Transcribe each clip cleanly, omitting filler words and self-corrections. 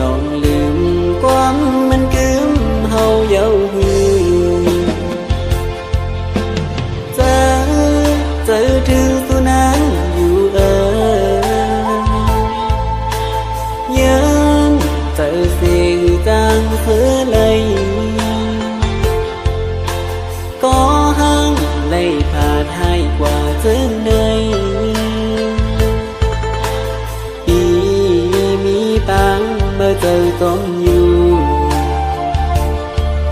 น้องลืมความมันกึมเฮาเยาหือเจอถึงสุนัขอยู่ยันเจอเสียงจังเธอเลยก็ห้างเลยพาดให้กว่าเจอในมีปังเมื่อเจอต้องอยู่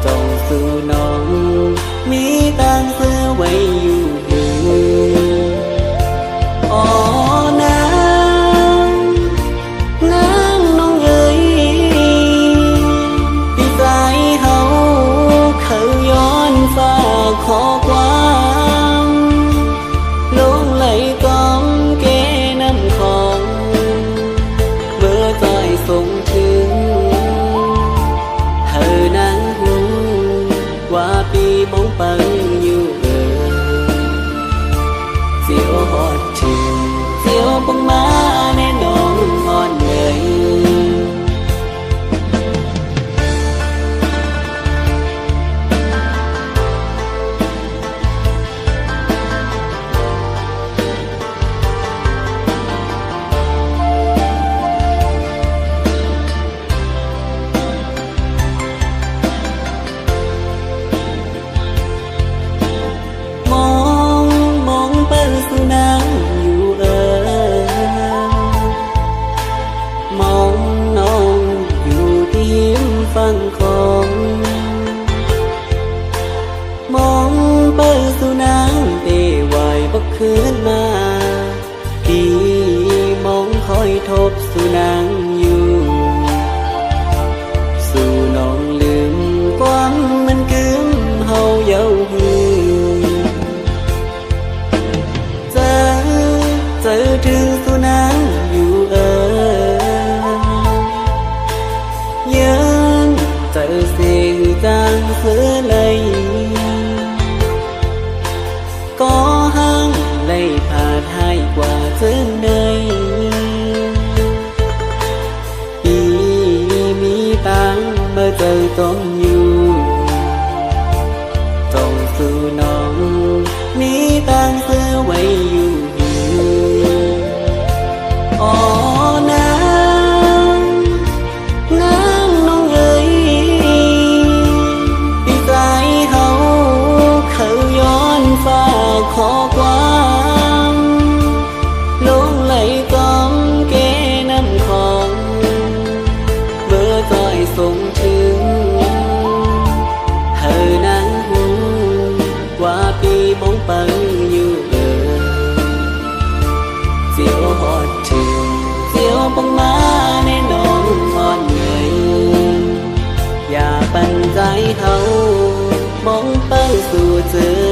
จงสู่น้องมีตังเสื้อไว้อยู่อ๋อนางน้องเอ๋ยพี่ใจเฮาเขาย้อนฝากขอความลงไหลก้อมเกน้ำของเมื่อใจส่งถึงเธอนางหูว่าปีมองปังอยู่เสียวหอดถึงเสียวปังมาแน่นอนอ่อนเลยฟังของมองไปสู่นางเอวายบ่คืนมาพี่มองคอยทบสู่นางอยู่สู่น้องลืมความมันกึมเฮาเยาหือเจอถึงสู่นางอยู่เจอเสียงจางเสือเลยก็ห้างเลยพาดให้กว่าเธอในมีปังเมื่อเจอต้องอยู่ต้องสู่น้องมีตังเสือไว้อยู่อ๋อนางน้องเอ๋ยเขาย้อนฝากขอความลงไหลก้อมเกน้ำของเบอร์จอยส่งถึงเธอนางหูว่าปีมองปังอยู่เสียวหอดถึงเสียวปังมาในน้องอ่อนเงยอย่าปันใจเขามองไปสู่เธอ